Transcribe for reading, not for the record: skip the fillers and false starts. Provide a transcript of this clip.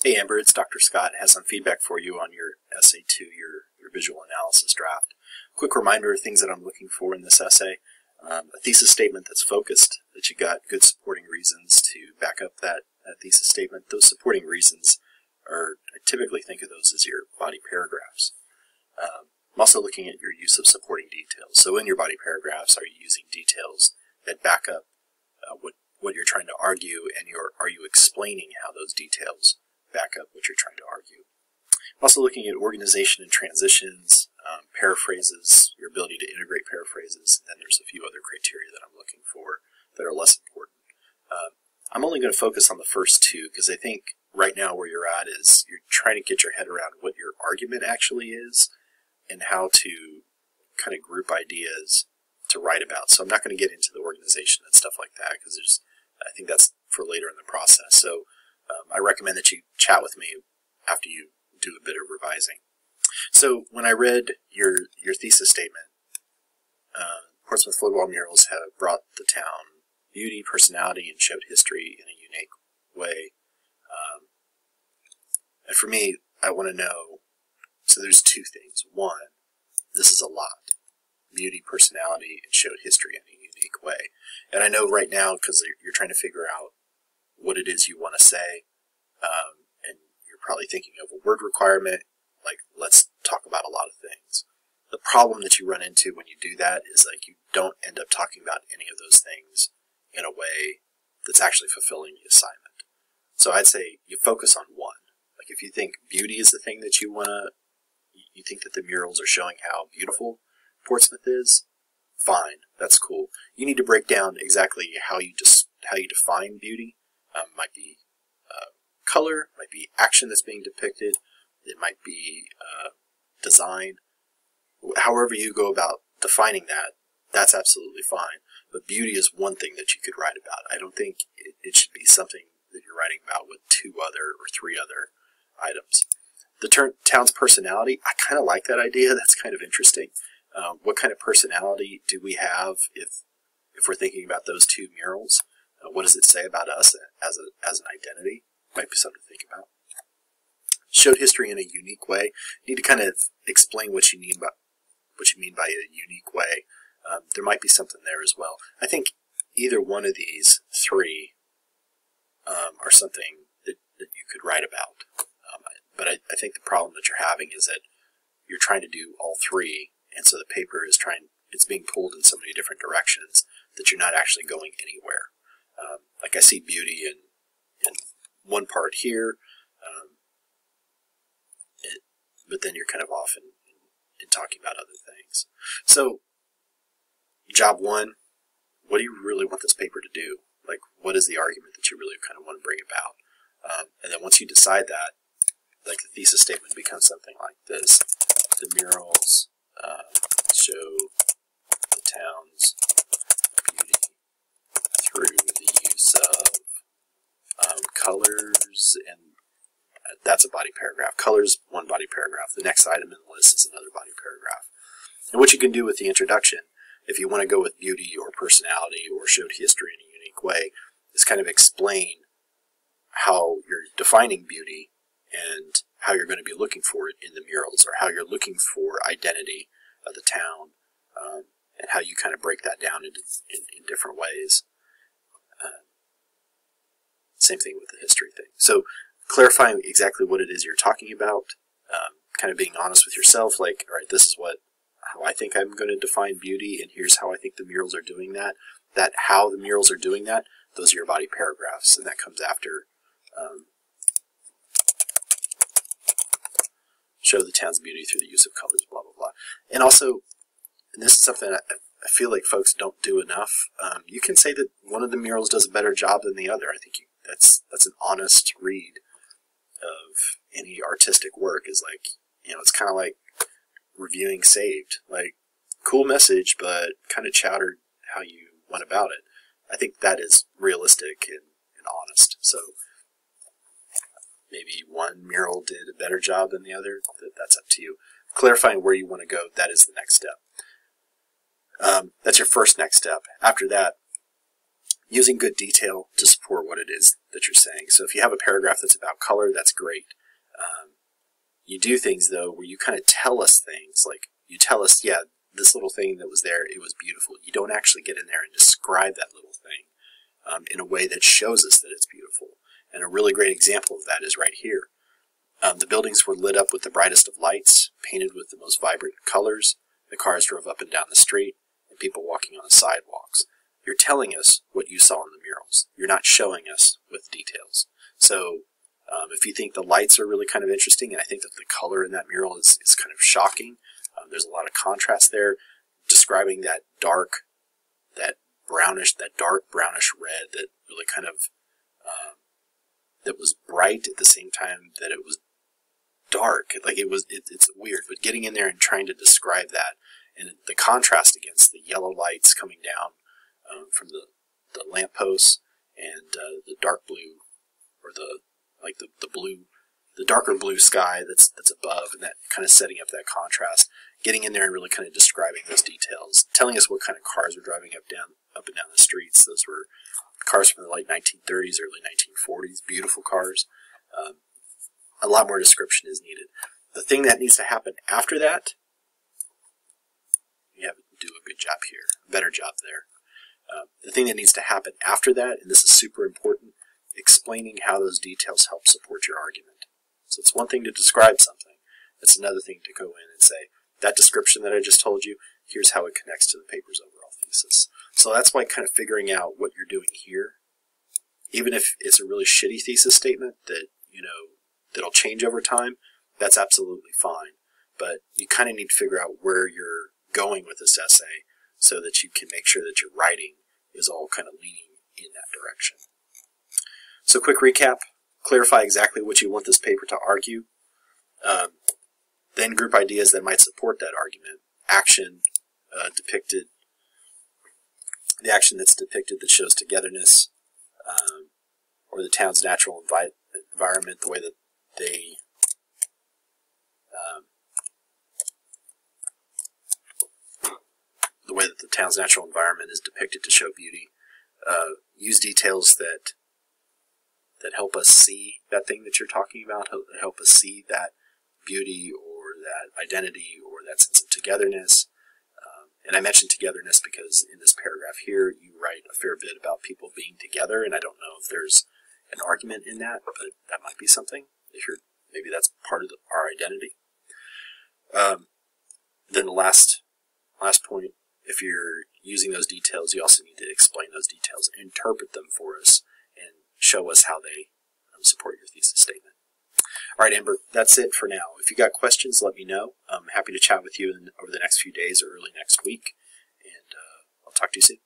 Hey Amber, it's Dr. Scott. Has some feedback for you on your essay to your visual analysis draft. Quick reminder of things that I'm looking for in this essay. A thesis statement that's focused, that you got good supporting reasons to back up that thesis statement. Those supporting reasons I typically think of those as your body paragraphs. I'm also looking at your use of supporting details. So in your body paragraphs, are you using details that back up what you're trying to argue, and are you explaining how those details back up what you're trying to argue? I'm also looking at organization and transitions, paraphrases, your ability to integrate paraphrases, and then there's a few other criteria that I'm looking for that are less important. I'm only going to focus on the first two because I think right now where you're at is you're trying to get your head around what your argument actually is and how to kind of group ideas to write about. So I'm not going to get into the organization and stuff like that because I think that's for later in the process. So I recommend that you chat with me after you do a bit of revising. So when I read your thesis statement, Portsmouth Floodwall murals have brought the town beauty, personality, and showed history in a unique way. And for me, I want to know, so there's two things. One, this is a lot. Beauty, personality, and showed history in a unique way. And I know right now, because you're trying to figure out what it is you want to say, and you're probably thinking of a word requirement, like let's talk about a lot of things. The problem that you run into when you do that is like you don't end up talking about any of those things in a way that's actually fulfilling the assignment. So I'd say you focus on one. Like if you think beauty is the thing that you think that the murals are showing how beautiful Portsmouth is, fine, that's cool. You need to break down exactly how you define beauty. Might be color, might be action that's being depicted, it might be design. However you go about defining that, that's absolutely fine. But beauty is one thing that you could write about. I don't think it should be something that you're writing about with two other or three other items. The town's personality, I kind of like that idea. That's kind of interesting. What kind of personality do we have if we're thinking about those two murals? What does it say about us as an identity? Might be something to think about. Showed history in a unique way. You need to kind of explain what you mean by a unique way. There might be something there as well. I think either one of these three are something that you could write about. But I think the problem that you're having is that you're trying to do all three, and so the paper it's being pulled in so many different directions that you're not actually going anywhere. Like I see beauty in one part here, but then you're kind of off in talking about other things. So, job one, what do you really want this paper to do? Like, what is the argument that you really kind of want to bring about? And then once you decide that, like the thesis statement becomes something like this. The murals show the town's beauty through the use of colors, and that's a body paragraph. Colors, one body paragraph. The next item in the list is another body paragraph. And what you can do with the introduction, if you want to go with beauty or personality or showed history in a unique way, is kind of explain how you're defining beauty and how you're going to be looking for it in the murals, or how you're looking for identity of the town, and how you kind of break that down in different ways. Same thing with the history thing. So clarifying exactly what it is you're talking about, kind of being honest with yourself, like, all right, this is how I think I'm going to define beauty, and here's how I think the murals are doing that. That how the murals are doing that, those are your body paragraphs, and that comes after show the town's beauty through the use of colors, blah, blah, blah. And also, and this is something I feel like folks don't do enough, you can say that one of the murals does a better job than the other. I think that's an honest read of any artistic work, is like, it's kind of like reviewing Saved. Like, cool message, but kind of chowdered how you went about it. I think that is realistic and honest. So maybe one mural did a better job than the other. That's up to you. Clarifying where you want to go, that is the next step. That's your first next step. After that, using good detail to support what it is that you're saying. So if you have a paragraph that's about color, that's great. You do things, though, where you kind of tell us things. Like, you tell us, yeah, this little thing that was there, it was beautiful. You don't actually get in there and describe that little thing in a way that shows us that it's beautiful. And a really great example of that is right here. The buildings were lit up with the brightest of lights, painted with the most vibrant colors. The cars drove up and down the street, and people walking on the sidewalks. You're telling us what you saw in the murals. You're not showing us with details. So if you think the lights are really kind of interesting, and I think that the color in that mural is kind of shocking, there's a lot of contrast there, describing that dark brownish red that really kind of that was bright at the same time that it was dark. Like it's weird, but getting in there and trying to describe that, and the contrast against the yellow lights coming down from the lampposts and the dark blue, or the blue, the darker blue sky that's above, and that kind of setting up that contrast. Getting in there and really kind of describing those details, telling us what kind of cars were driving up and down the streets. Those were cars from the late 1930s, early 1940s, beautiful cars. A lot more description is needed. The thing that needs to happen after that, you have to do a good job here, a better job there. The thing that needs to happen after that, and this is super important, explaining how those details help support your argument. So it's one thing to describe something. It's another thing to go in and say, that description that I just told you, here's how it connects to the paper's overall thesis. So that's why kind of figuring out what you're doing here, even if it's a really shitty thesis statement that, that'll change over time, that's absolutely fine. But you kind of need to figure out where you're going with this essay so that you can make sure that your writing is all kind of leaning in that direction. So quick recap, clarify exactly what you want this paper to argue. Then group ideas that might support that argument. Action depicted, the action that's depicted that shows togetherness, or the town's natural environment, the way that the town's natural environment is depicted to show beauty. Use details that help us see that thing that you're talking about, help us see that beauty or that identity or that sense of togetherness. And I mentioned togetherness because in this paragraph here, you write a fair bit about people being together, and I don't know if there's an argument in that, but that might be something. Maybe that's part of our identity. Then the last point, if you're using those details, you also need to explain those details, interpret them for us, and show us how they support your thesis statement. All right, Amber, that's it for now. If you got questions, let me know. I'm happy to chat with you over the next few days or early next week, and I'll talk to you soon.